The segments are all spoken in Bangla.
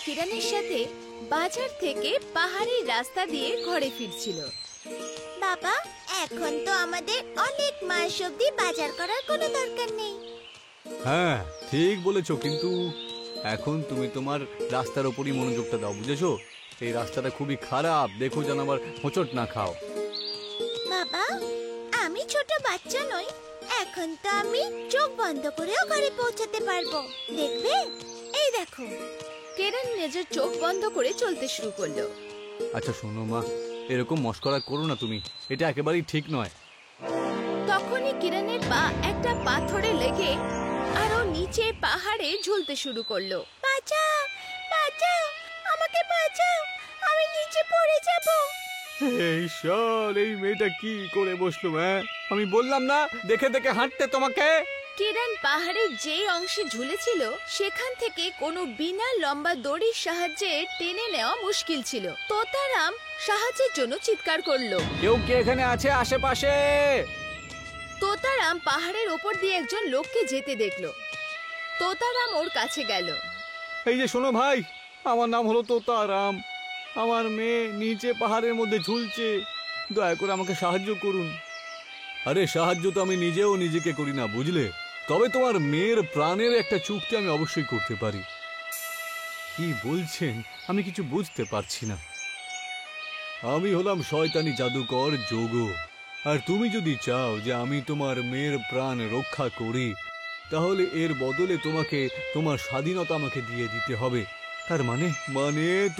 কিরণের সাথে বাজার থেকে পাহাড়ি রাস্তা দিয়ে ঘরে ফিরছিল। বাবা, এখন তো আমাদের অনেক মাস অব্দি বাজার করার কোনো দরকার নেই। হ্যাঁ ঠিক বলেছো, কিন্তু এখন তুমি তোমার রাস্তার উপরই মনোযোগটা দাও, বুঝেছো? এই রাস্তাটা খুবই খারাপ, দেখো যেন আবার হোঁচট না খাও। বাবা, আমি ছোট বাচ্চা নই, এখন তো আমি চোখ বন্ধ করেও ঘরে পৌঁছাতে পারবো, দেখবে? এই দেখো। কিরণ নিজের চোখ বন্ধ করে চলতে শুরু করলো। আচ্ছা শোনো মা, এরকম মস্করা করো না তুমি, এটা একেবারেই ঠিক নয়। তখনই কিরণের পা একটা পাথরে লেগে আরো নিচে পাহাড়ে ঝুলতে শুরু করলো। বাঁচাও, বাঁচাও, আমাকে বাঁচাও, আমি নিচে পড়ে যাব। এই শাল, এই মেয়েটা কি করে বসলো? হ্যাঁ আমি বললাম না দেখে দেখে হাঁটতে তোমাকে। কিরণ পাহাড়ের যে অংশে ঝুলেছিল সেখান থেকে কোনো বিনা লম্বা দড়ির সাহায্যে টেনে নেওয়া মুশকিল ছিল। তোতারাম সাহায্যের জন্য চিৎকার করলো। কেউ কে এখানে আছে আশেপাশে? তোতারাম পাহাড়ের ওপর দিয়ে একজন লোককে যেতে দেখলো। তোতারাম ওর কাছে গেল। এই যে শোনো ভাই, আমার নাম হলো তোতারাম, আমার মেয়ে নিচে পাহাড়ের মধ্যে ঝুলছে, দয়া করে আমাকে সাহায্য করুন। আরে সাহায্য তো আমি নিজেও নিজেকে করি না, বুঝলে? তবে তোমার মেয়ের প্রাণের একটা চুক্তি আমি অবশ্যই করতে পারি। কি বলছেন আমি কিছু বুঝতে পারছি না। আমি হলাম শয়তানি জাদুকর যোগো, আর তুমি যদি চাও যে আমি তোমার মেয়ের প্রাণ রক্ষা করি, তাহলে এর বদলে তোমাকে তোমার স্বাধীনতা আমাকে দিয়ে দিতে হবে। তার মানে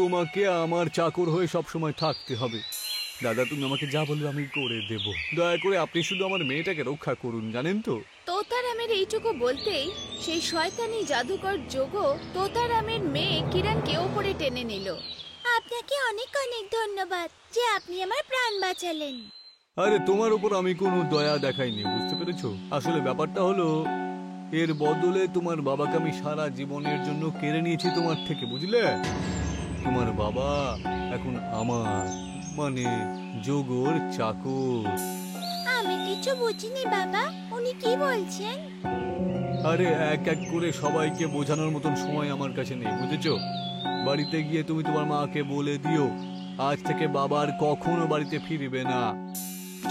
তোমাকে আমার চাকর হয়ে সবসময় থাকতে হবে। দাদা, তুমি আমাকে যা বলবে আমি করে দেব, দয়া করে আপনি শুধু আমার মেয়েটাকে রক্ষা করুন, জানেন তো? তোতারামের এইটুকু বলতেই সেই শয়তানি জাদুকর যোগো তোতারামের মেয়ে কিরণকে ওপরে টেনে নিল। আপনাকে অনেক অনেক ধন্যবাদ যে আপনি আমার প্রাণ বাঁচালেন। আরে তোমার উপর আমি কোনো দয়া দেখাইনি, বুঝতে পেরেছো? আসলে ব্যাপারটা হলো, এর বদলে তোমার বাবাকে আমি সারা জীবনের জন্য কেড়ে নিয়েছি তোমার থেকে, বুঝলে? তোমার বাবা এখন আমার, মানে যোগর চাকর। আমি কিছু বুঝিনি বাবা, উনি কি বলছেন? আরে এক এক করে সবাইকে বোঝানোর মতন সময় আমার কাছে নেই, বুঝেছো? বাড়িতে গিয়ে তুমি তোমার মাকে বলে দিও আজ থেকে বাবা আর কখনো বাড়িতে ফিরবে না।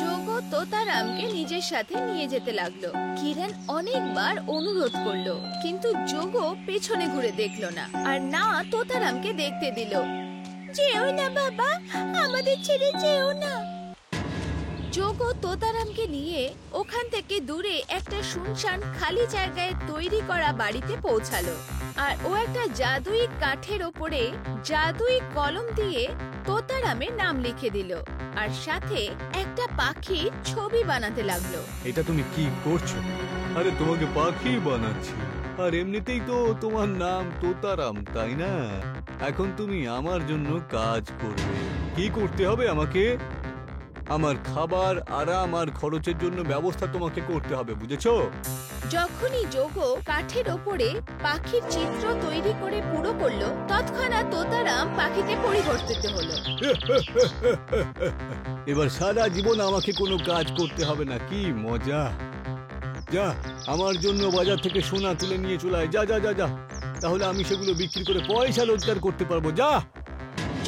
যোগো তোতারামকে নিজের সাথে নিয়ে যেতে লাগলো। কিরণ অনেকবার অনুরোধ করলো, কিন্তু যোগো পেছনে ঘুরে দেখলো না, আর না তোতারামকে দেখতে দিল। যেও না বাবা, আমাদের ছেড়ে যেও না। যোগো তোতারামকে নিয়ে ওখান থেকে দূরে একটা শুনশান খালি জায়গায় তৈরি করা বাড়িতে পৌঁছালো। আর ও একটা জাদুই কাঠের ওপরে জাদুই কলম দিয়ে তোতারামের নাম লিখে দিল, আর সাথে একটা পাখির ছবি বানাতে লাগলো। এটা তুমি কি করছো? আরে তোমাকে পাখি বানাচ্ছি, আর এমনিতেই তো তোমার নাম তোতারাম, তাই না? এখন তুমি আমার জন্য কাজ করবে। কি করতে হবে আমাকে? আমার খাবার, আরাম আর খরচের জন্য ব্যবস্থা তোমাকে করতে হবে, বুঝেছো? যখনই যোগো কাঠের ওপরে পাখির চিত্র তৈরি করে পুরো করলো, তৎক্ষণাৎ তোতারাম পাখিতে পরিবর্তিত হলো। এবার সারা জীবন আমাকে কোনো কাজ করতে হবে না, কি মজা! যা, আমার জন্য বাজার থেকে সোনা তুলে নিয়ে চলে আয়, যা যা যা যা, তাহলে আমি সেগুলো বিক্রি করে পয়সা রোজগার করতে পারবো। যা।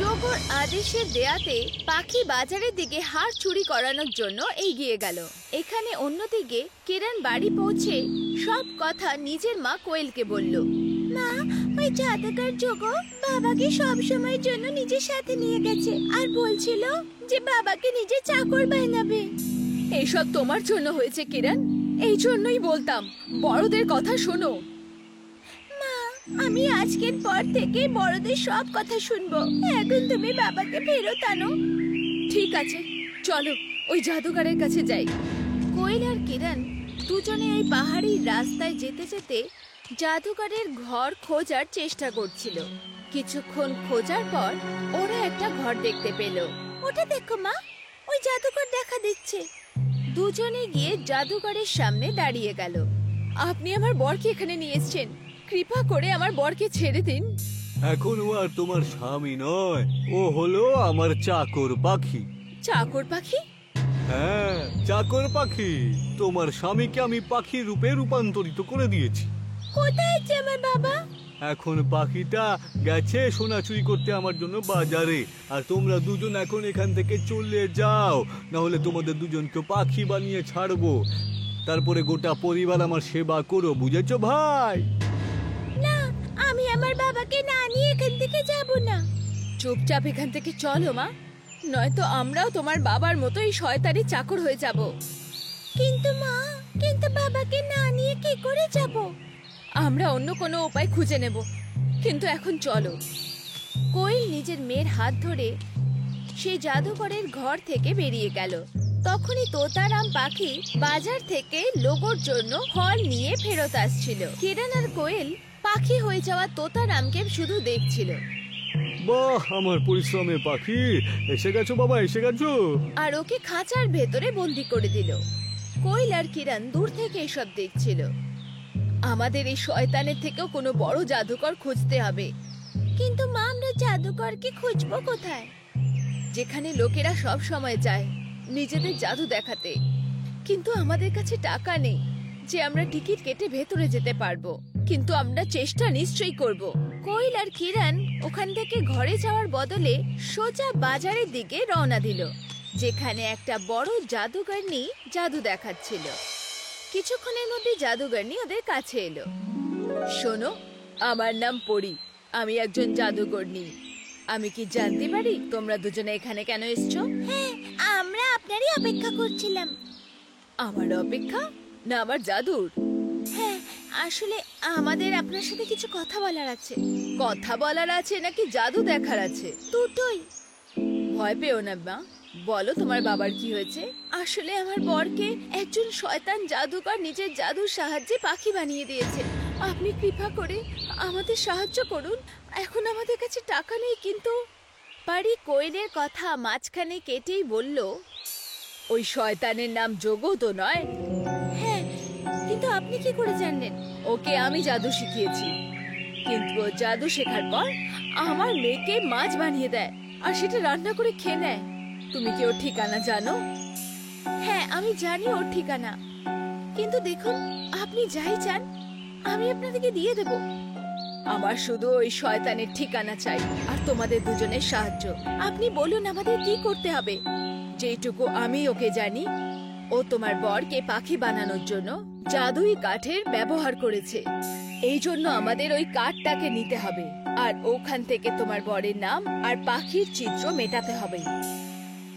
যোগোর আদেশের দেয়াতে পাখি বাজারের দিকে হাড় চুরি করানোর জন্য এগিয়ে গেল। এখানে অন্যদিকে কিরণ বাড়ি পৌঁছে সব কথা নিজের মা কোয়েলকে বলল। মা, ওই জাদুকর যোগো বাবাকে সব সময়ের জন্য নিজের সাথে নিয়ে গেছে, আর বলছিল যে বাবাকে নিজের চাকর বানাবে। এইসব তোমার জন্য হয়েছে কিরণ, এই জন্যই বলতাম বড়দের কথা শোনো। মা, আমি আজকের পর থেকে বড়দের সব কথা শুনবো। এখন তুমি বাবাকে ফেরত আনো। ঠিক আছে, চলো ওই জাদুকরের কাছে যাই। কোয়েল আর কিরণ দুজনে ওই পাহাড়ি রাস্তায় যেতে যেতে জাদুকরের ঘর খোঁজার চেষ্টা করছিল। কিছুক্ষণ খোঁজার পর ওরা একটা ঘর দেখতে পেল। ওটা দেখো মা, ওই জাদুকর দেখা দিচ্ছে। দুজনে গিয়ে জাদুকরের সামনে দাঁড়িয়ে গেল। আপনি আমার বরকে এখানে নিয়ে এসেছেন, কৃপা করে আমার বরকে ছেড়ে দিন। এখন ও আর তোমার স্বামী নয়, ও হলো আমার চাকর পাখি। চাকর পাখি? হ্যাঁ, চাকর পাখি। তোমার স্বামীকে আমি পাখির রূপে রূপান্তরিত করে দিয়েছি। কোথায় আছে আমার বাবা? এখন পাখিটা গেছে সোনা চুরি করতে আমার জন্য বাজারে, আর তোমরা দুজন এখন এখান থেকে চলে যাও, না হলে তোমাদের দুজনকে পাখি বানিয়ে ছাড়বো। তারপরে গোটা পরিবার আমার সেবা করো, বুঝেছো ভাই? না, আমি আমার বাবাকে না নিয়ে এখান থেকে যাব না। চুপচাপ এখান থেকে চলো মা, নয়তো আমরাও তোমার বাবার মতোই শয়তানি চাকর হয়ে যাব। কিন্তু মা, কিন্তু বাবাকে না নিয়ে কি করে যাব? আমরা অন্য কোনো উপায় খুঁজে নেব, কিন্তু এখন চলো। কোয়েল নিজের মেয়ের হাত ধরে সেই জাদুকরের ঘর থেকে বেরিয়ে গেল। তখনই তোতারাম পাখি বাজার থেকে লোগোর জন্য ফল নিয়ে ফেরত আসছিল। কিরণ আর কোয়েল পাখি হয়ে যাওয়া তোতারামকে শুধু দেখছিল। বাহ, আমার পরিশ্রমের পাখি, এসে গেছো বাবা, এসে গেছো। আর ওকে খাঁচার ভেতরে বন্দি করে দিল। কোয়েল আর কিরণ দূর থেকে এসব দেখছিল। আমাদের এই শয়তানের থেকেও কোনো বড় জাদুকর খুঁজতে হবে। কিন্তু মা, আমরা জাদুকরকে খুঁজবো কোথায়? যেখানে লোকেরা সব সময় যায় নিজেদের জাদু দেখাতে, কিন্তু আমাদের কাছে টাকা নেই যে আমরা টিকিট কেটে ভেতরে যেতে পারবো, কিন্তু আমরা চেষ্টা নিশ্চয়ই করব। কোয়েল আর কিরণ ওখান থেকে ঘরে যাওয়ার বদলে সোজা বাজারের দিকে রওনা দিল, যেখানে একটা বড় জাদুকরনি জাদু দেখাচ্ছিল। কিছুক্ষণের মধ্যে জাদুকরনি ওদের কাছে এলো। শোনো, আমার নাম পরি, আমি একজন জাদুকরনি। আমি কি জানতে পারি তোমরা দুজনে এখানে কেন এসছো? হ্যাঁ, আমরা আপনারই অপেক্ষা করছিলাম। আমার অপেক্ষা না আমার জাদুর? হ্যাঁ, আসলে আমাদের আপনার সাথে কিছু কথা বলার আছে। কথা বলার আছে নাকি জাদু দেখার আছে? দুটোই। ভয় পেও না মা, বলো তোমার বাবার কি হয়েছে? আসলে আমার বরকে একজন শয়তান জাদুকর নিজের জাদুর সাহায্যে পাখি বানিয়ে দিয়েছে। আপনি কৃপা করে আমাদের সাহায্য করুন। এখন আমাদের কাছে টাকা নেই, কিন্তু পারি কোয়েলের কথা মাঝখানে কেটেই বলল, ওই শয়তানের নাম যোগও তো নয়? হ্যাঁ, কিন্তু আপনি কি করে জানলেন? ওকে আমি জাদু শিখিয়েছি, কিন্তু ও জাদু শেখার পর আমার মেয়েকে মাছ বানিয়ে দেয় আর সেটা রান্না করে খেয়ে নেয়। তুমি কি ওর ঠিকানা জানো? হ্যাঁ, আমি জানি ওর ঠিকানা, কিন্তু দেখুন, আপনি যাই চান আমি আপনাদেরকে দিয়ে দেব। আমার শুধু ওই শয়তানের ঠিকানা চাই আর তোমাদের দুজনের সাহায্য। আপনি বলুন আমাদের কি করতে হবে। যেটুকু আমি ওকে জানি, ও তোমার বরকে পাখি বানানোর জন্য জাদুই কাঠের ব্যবহার করেছে। এই জন্য আমাদের ওই কাঠটাকে নিতে হবে আর ওখান থেকে তোমার বরের নাম আর পাখির চিত্র মেটাতে হবে।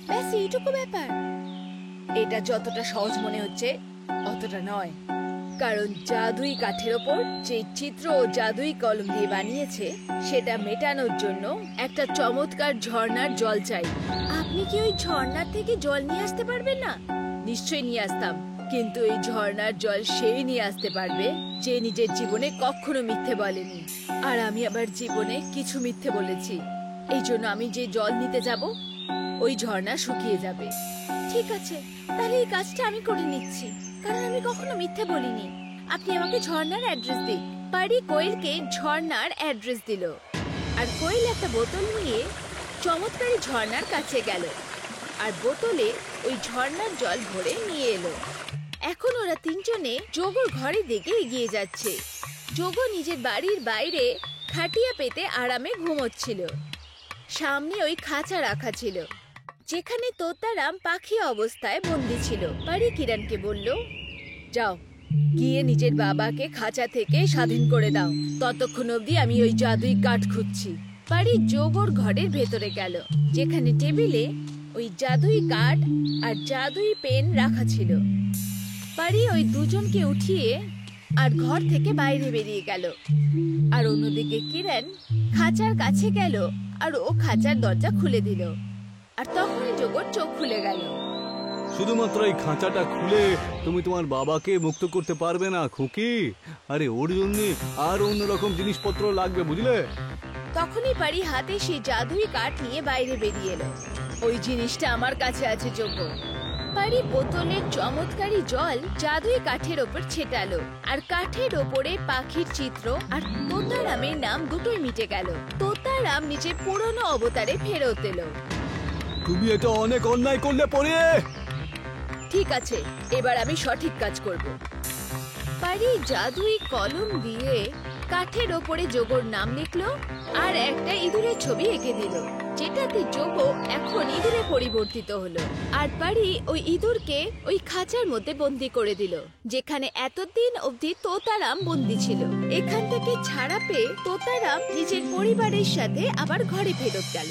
ব্যাস এইটুকু ব্যাপার। এটা যতটা সহজ মনে হচ্ছে অতটা নয়, কারণ জাদুই কাঠের ওপর যে চিত্র ও জাদুই কলম দিয়ে বানিয়েছে সেটা মেটানোর জন্য একটা চমৎকার ঝর্ণার জল চাই। আপনি কি ওই ঝর্ণার থেকে জল নিয়ে আসতে পারবেন না? নিশ্চয়ই নিয়ে আসতাম, কিন্তু এই ঝর্ণার জল সেই নিয়ে আসতে পারবে যে নিজের জীবনে কখনো মিথ্যে বলেনি। আর আমি আবার জীবনে কিছু মিথ্যে বলেছি, এই জন্য আমি যে জল নিতে যাব ওই ঝর্ণা শুকিয়ে যাবে। ঠিক আছে, তাহলে এই কাজটা আমি করে নিচ্ছি, কারণ আমি কখনো মিথ্যে বলিনি। আপনি আমাকে ঝর্ণার অ্যাড্রেস দিন। পারি কোয়েলকে ঝর্ণার অ্যাড্রেস দিল, আর কোয়েল একটা বোতল নিয়ে চমৎকারী ঝর্ণার কাছে গেল আর বোতলে ওই ঝর্ণার জল ভরে নিয়ে এলো। এখন ওরা তিনজনে যোগর ঘরের দিকে এগিয়ে যাচ্ছে। যোগ নিজের বাড়ির বাইরে খাটিয়া পেতে আরামে ঘুমোচ্ছিল। সামনে ওই খাঁচা রাখা ছিল যেখানে তোতারাম পাখি অবস্থায় বন্দি ছিল। পারি কিরণকে বলল, যাও গিয়ে নিজের বাবাকে খাঁচা থেকে স্বাধীন করে দাও, ততক্ষণ অবধি আমি ওই জাদুই কাঠ খুঁজছি। পারি যোগর ঘরের ভেতরে গেল, যেখানে টেবিলে ওই জাদুই কাঠ আর জাদুই পেন রাখা ছিল। পারি ওই দুজনকে উঠিয়ে আর ঘর থেকে বাইরে বেরিয়ে গেল, আর অন্যদিকে কিরণ খাঁচার কাছে গেল আর ও খাঁচার দরজা খুলে দিল। আর তখনই যোগর চোখ খুলে গেল। শুধুমাত্র এই খাঁচাটা খুলে তুমি তোমার বাবাকে মুক্ত করতে পারবে না খুকি। আরে ওর জন্য আর অন্যরকম জিনিসপত্র লাগবে, বুঝলে? তখনই পারি হাতে সেই জাদুই কাঠ নিয়ে বাইরে বেরিয়ে এলো। ওই জিনিসটা আমার কাছে আছে যোগ্য। পারি বোতলের চমৎকারী জল জাদুই কাঠের ওপর ছেটালো, আর কাঠের ওপরে পাখির চিত্র আর তোতারামের নাম দুটোই মিটে গেল। তোতারাম নিজের পুরনো অবতারে ফেরত এলো। তুমি এটা অনেক অন্যায় করলে পরে। ঠিক আছে, এবার আমি সঠিক কাজ করব। পারি জাদুই কলম দিয়ে কাঠের ওপরে যোগোর নাম লিখলো আর একটা ইঁদুরের ছবি এঁকে দিল, যেটাতে যোগো এখন ইঁদুরে পরিবর্তিত হলো। আর পারি ওই ইঁদুরকে ওই খাঁচার মধ্যে বন্দি করে দিল, যেখানে এতদিন অবধি তোতারাম বন্দি ছিল। এখান থেকে ছাড়া পেয়ে তোতারাম নিজের পরিবারের সাথে আবার ঘরে ফেরত গেল।